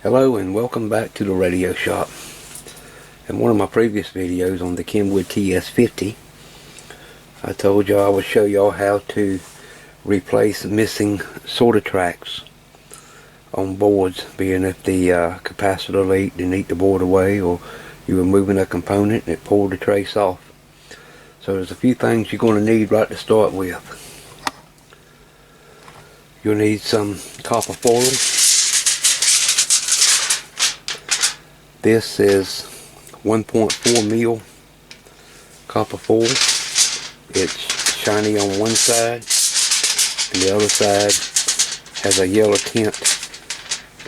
Hello and welcome back to the radio shop. In one of my previous videos on the Kenwood TS50, I told y'all I would show y'all how to replace missing solder tracks on boards, being if the capacitor leaked and eat the board away, or you were moving a component and it pulled the trace off. So there's a few things you're going to need right to start with. You'll need some copper foil. This is 1.4 mil copper foil. It's shiny on one side and the other side has a yellow tint,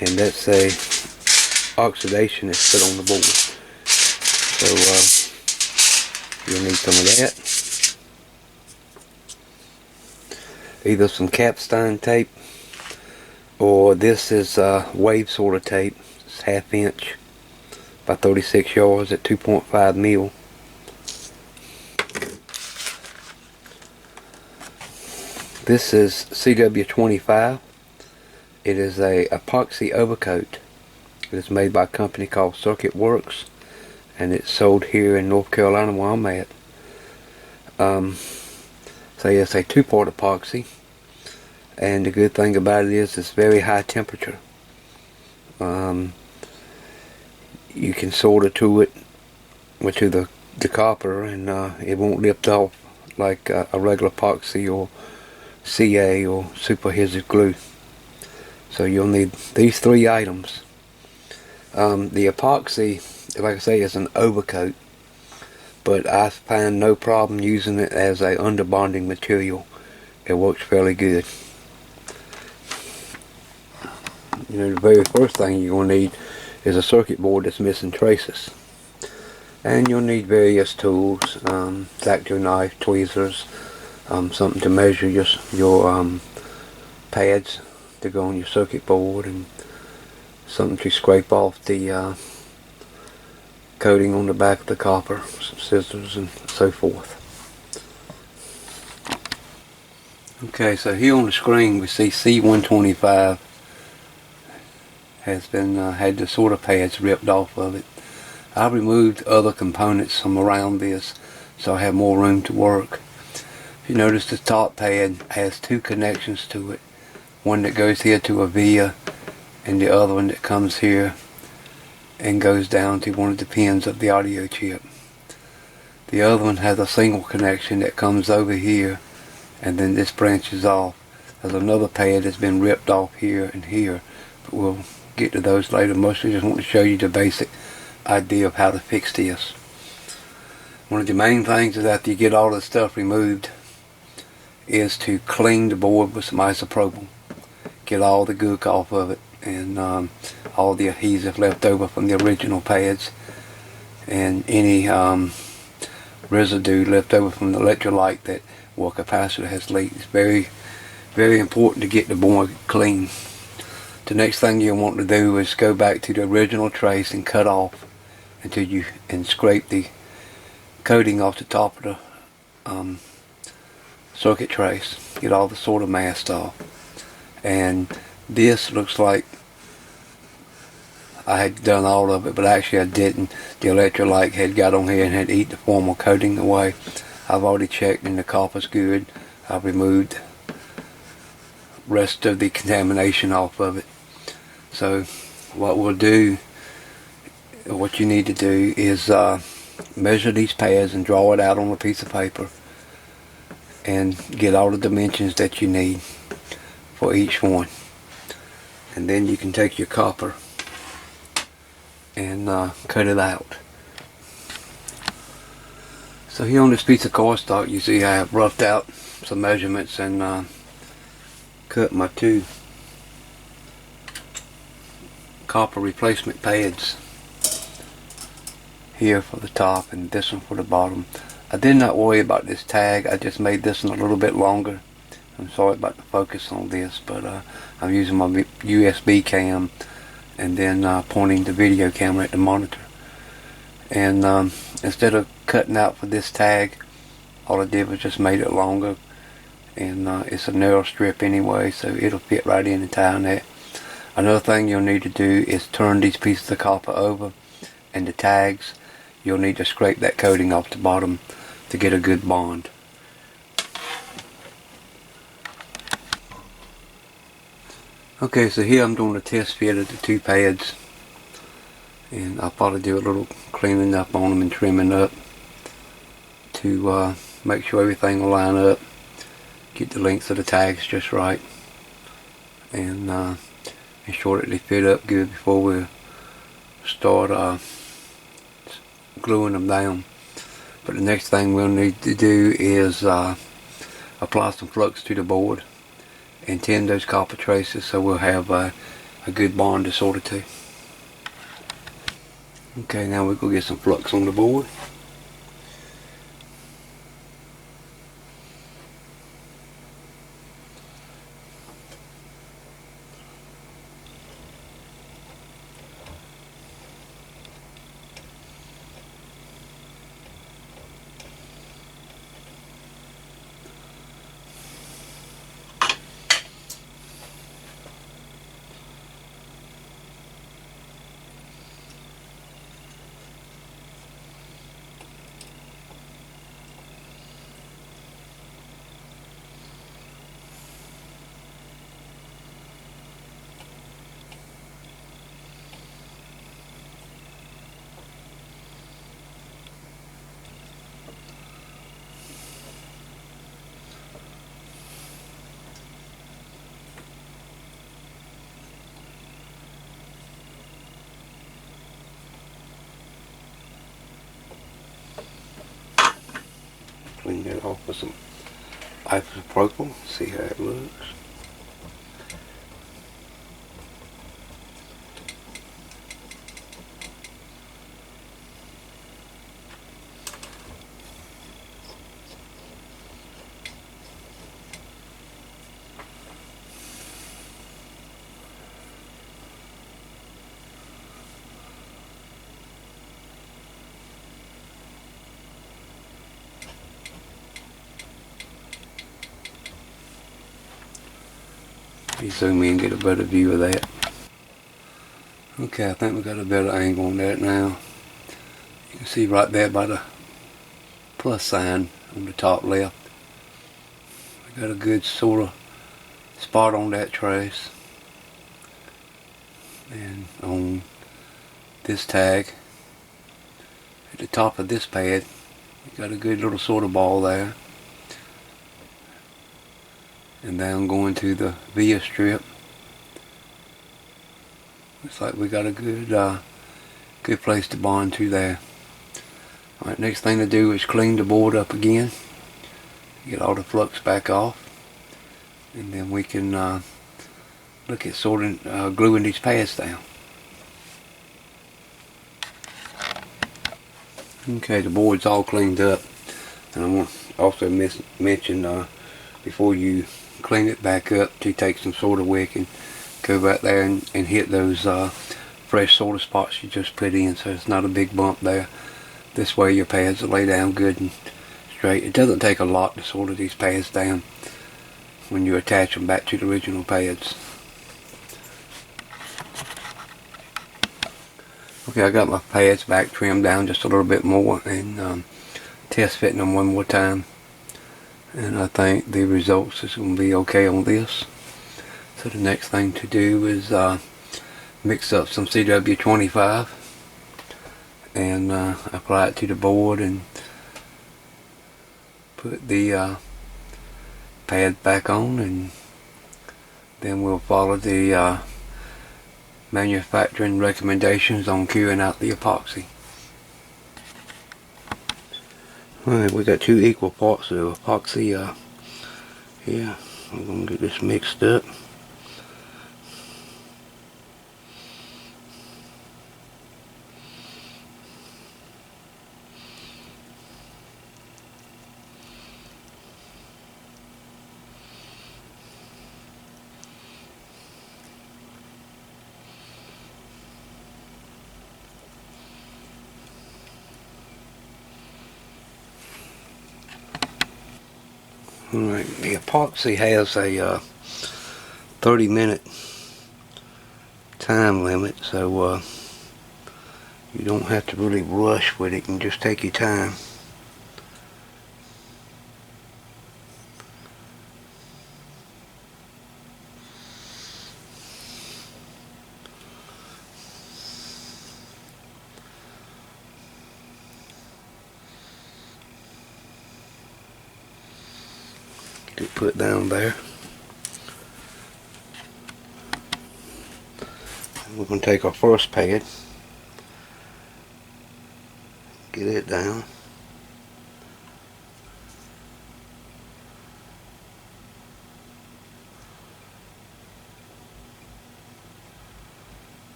and that's a oxidation that's put on the board. So you'll need some of that. Either some capstan tape, or this is wave solder tape. It's 1/2 inch by 36 yards at 2.5 mil. This is CW25. It is a epoxy overcoat. It is made by a company called Circuit Works, and it's sold here in North Carolina where I'm at. So it's a 2-part epoxy, and the good thing about it is it's very high temperature. You can solder to it, to the copper, and it won't lift off like a regular epoxy or CA or super adhesive glue. So you'll need these 3 items. The epoxy, like I say, is an overcoat, but I find no problem using it as a underbonding material. It works fairly good. You know, the very first thing you're going to need is a circuit board that's missing traces, and you'll need various tools, X-Acto knife, tweezers, something to measure your pads to go on your circuit board, and something to scrape off the coating on the back of the copper, some scissors and so forth. Okay, so here on the screen we see C125 has been had the solder pads ripped off of it. I removed other components from around this so I have more room to work. If you notice, the top pad has 2 connections to it. One that goes here to a via, and the other one that comes here and goes down to one of the pins of the audio chip. The other one has a single connection that comes over here, and then this branches off. There's another pad that's been ripped off here and here, but we'll get to those later. Mostly just want to show you the basic idea of how to fix this. One of the main things is after you get all the stuff removed is to clean the board with some isopropyl. Get all the gook off of it, and all the adhesive left over from the original pads, and any residue left over from the electrolyte that capacitor has leaked. It's very, very important to get the board clean. The next thing you'll want to do is go back to the original trace and cut off until you scrape the coating off the top of the circuit trace. Get all the solder masked off. And this looks like I had done all of it, but actually I didn't. The electrolyte had got on here and had eaten the formal coating away. I've already checked and the copper's good. I've removed rest of the contamination off of it. So what we'll do, what you need to do is measure these pads and draw it out on a piece of paper and get all the dimensions that you need for each one. And then you can take your copper and cut it out. So here on this piece of cardstock, you see I have roughed out some measurements and cut my 2 copper replacement pads here for the top and this one for the bottom. I did not worry about this tag. I just made this one a little bit longer. I'm sorry about the focus on this, but I'm using my USB cam and then pointing the video camera at the monitor. And instead of cutting out for this tag, all I did was just made it longer, and it's a narrow strip anyway, so it'll fit right in the tie on that. Another thing you'll need to do is turn these pieces of copper over, and the tags, you'll need to scrape that coating off the bottom to get a good bond. Okay, so here I'm doing a test fit of the two pads, and I'll probably do a little cleaning up on them and trimming up to make sure everything will line up, get the lengths of the tags just right, and ensure that they fit up good before we start gluing them down. But the next thing we'll need to do is apply some flux to the board and tin those copper traces so we'll have a good bond to solder to. Okay, now we're going to get some flux on the board. Clean that off with some isopropyl, see how it looks. You zoom in and get a better view of that. Okay, I think we got a better angle on that now. You can see right there by the plus sign on the top left. We got a good sort of spot on that trace. And on this tag, at the top of this pad, we got a good little sort of ball there. And now I'm going to the via strip. Looks like we got a good place to bond to there. Alright, next thing to do is clean the board up again. Get all the flux back off. And then we can look at sorting, gluing these pads down. Okay, the board's all cleaned up. And I want to also mention before you clean it back up to take some solder wick and go back there and hit those fresh solder spots you just put in, so it's not a big bump there. This way your pads will lay down good and straight. It doesn't take a lot to solder these pads down when you attach them back to the original pads. Okay, I got my pads back trimmed down just a little bit more and test fitting them one more time. And I think the results is going to be okay on this. So the next thing to do is mix up some CW25 and apply it to the board and put the pad back on, and then we'll follow the manufacturing recommendations on curing out the epoxy. Alright, we got 2 equal parts of epoxy here. I'm going to get this mixed up. Alright, the epoxy has a 30-minute time limit, so you don't have to really rush with it and just take your time. Get it put down there. We're going to take our first pad, get it down.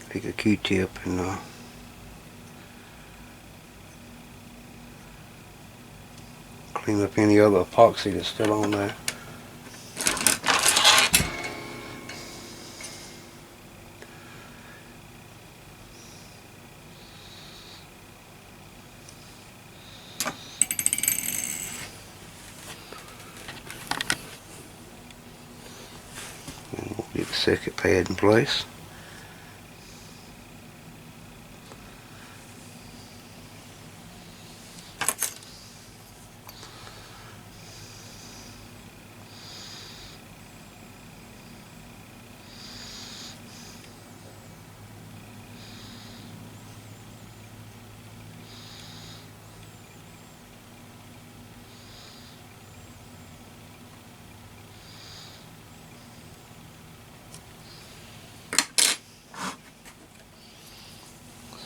Take a Q-tip and clean up any other epoxy that's still on there. And we'll get the second pad in place.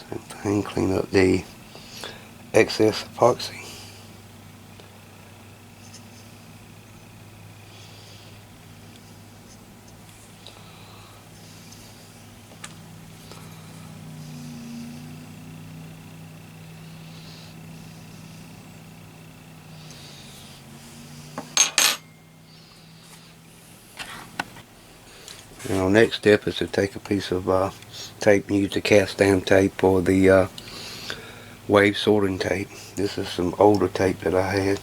Same thing, clean up the excess epoxy. And our next step is to take a piece of tape and use the cast down tape or the wave sorting tape. This is some older tape that I had.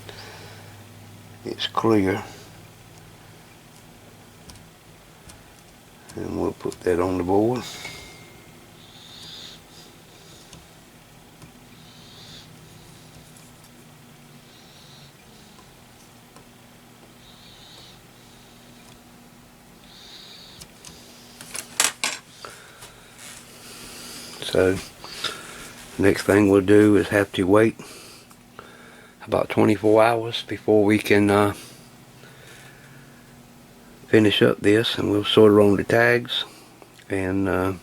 It's clear. And we'll put that on the board. So next thing we'll do is have to wait about 24 hours before we can finish up this, and we'll solder on the tags and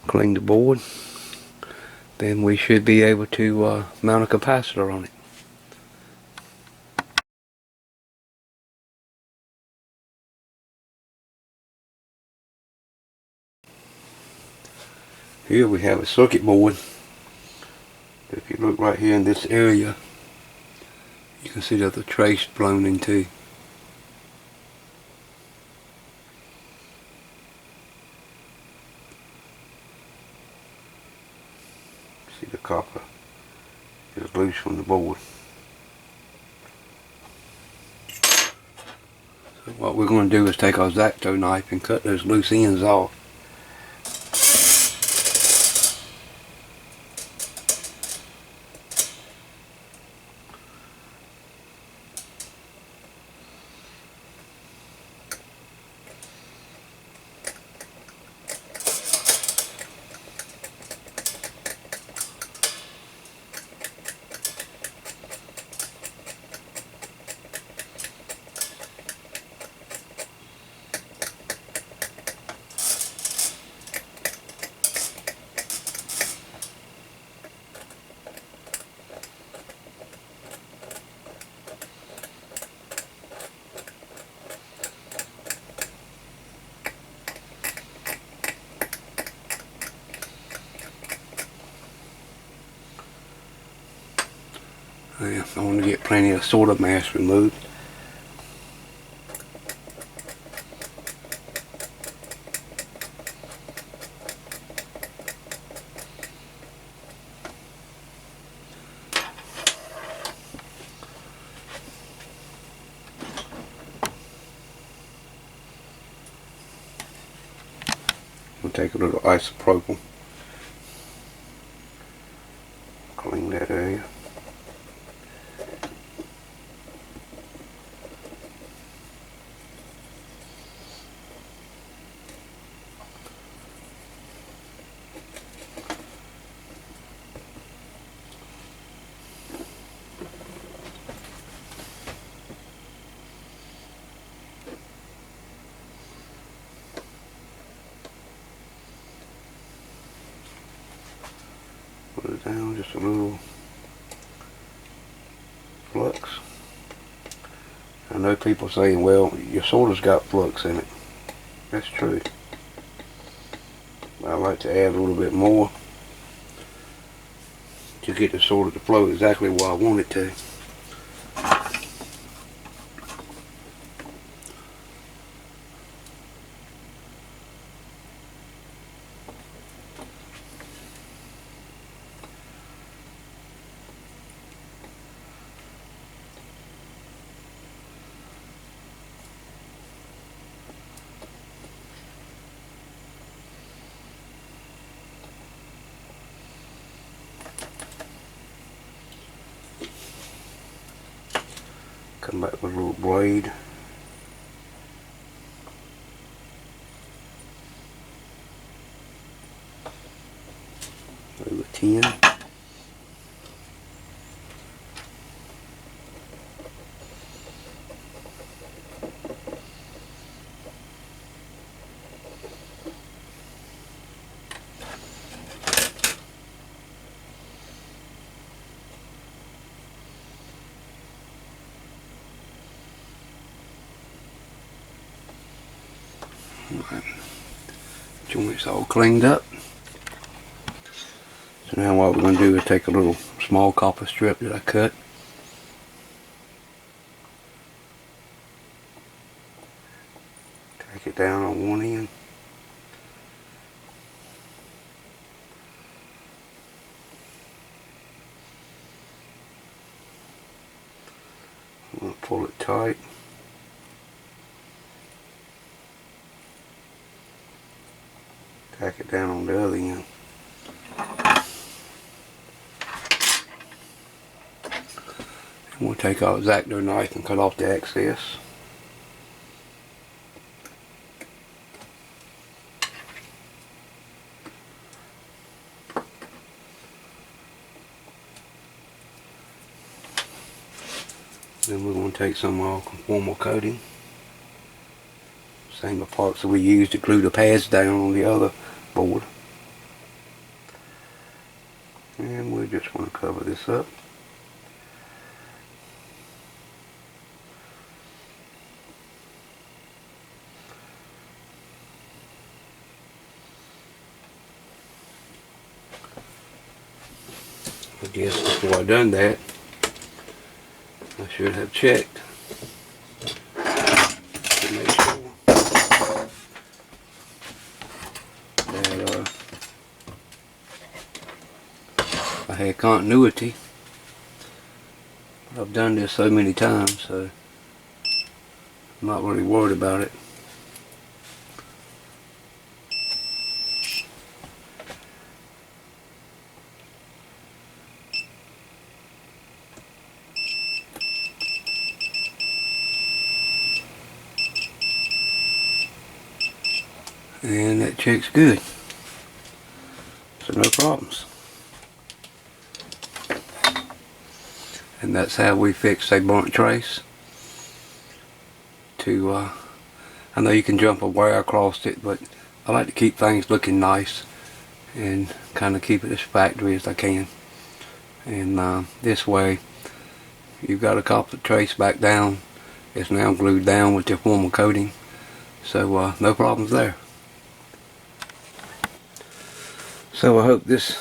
clean the board. Then we should be able to mount a capacitor on it. Here we have a circuit board. If you look right here in this area, you can see that the trace blown into. See, the copper is loose from the board. So what we're going to do is take our X-Acto knife and cut those loose ends off. I want to get plenty of solder mass removed. We'll take a little isopropyl, clean that area. Put it down, just a little flux. I know people saying, well, your soda's got flux in it. That's true. I like to add a little bit more to get the soda to flow exactly where I want it to. Come back with a little blade. Over 10. Right. Joint's all cleaned up. So now what we're going to do is take a little small copper strip that I cut. Take it down on one end. I'm going to pull it tight. Tack it down on the other end. And we'll take our X-Acto knife and cut off the excess. Then we're going to take some conformal coating. Same epoxy we used to glue the pads down on the other board. And we just want to cover this up. I guess before I done that, I should have checked to make sure that I had continuity. I've done this so many times, so I'm not really worried about it. And that checks good, so no problems. And that's how we fix a burnt trace. I know you can jump a wire across it, but I like to keep things looking nice and kind of keep it as factory as I can. And this way, you've got a copper trace back down. It's now glued down with your formal coating, so no problems there. So I hope this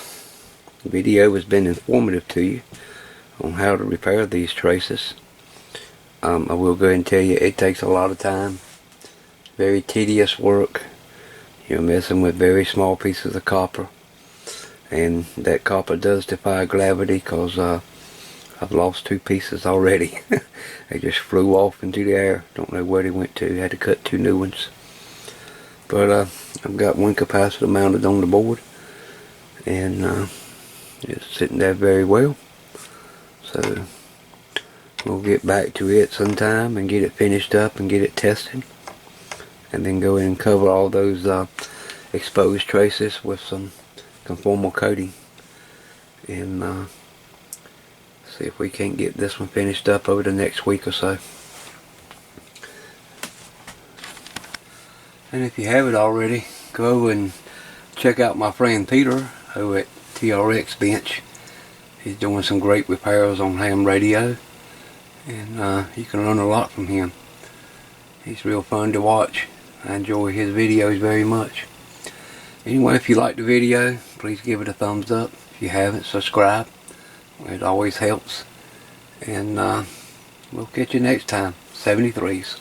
video has been informative to you on how to repair these traces. I will go ahead and tell you, it takes a lot of time. Very tedious work. You're messing with very small pieces of copper. And that copper does defy gravity, because I've lost 2 pieces already. They just flew off into the air. Don't know where they went to. Had to cut 2 new ones. But I've got one capacitor mounted on the board, and it's sitting there very well. So we'll get back to it sometime and get it finished up and get it tested, and then go in and cover all those exposed traces with some conformal coating, and see if we can't get this one finished up over the next week or so. And if you haven't already, go over and check out my friend Peter over at TRX Bench. He's doing some great repairs on ham radio, and you can learn a lot from him. He's real fun to watch. I enjoy his videos very much. Anyway, if you like the video, please give it a thumbs up. If you haven't, subscribe. It always helps. And we'll catch you next time. 73s.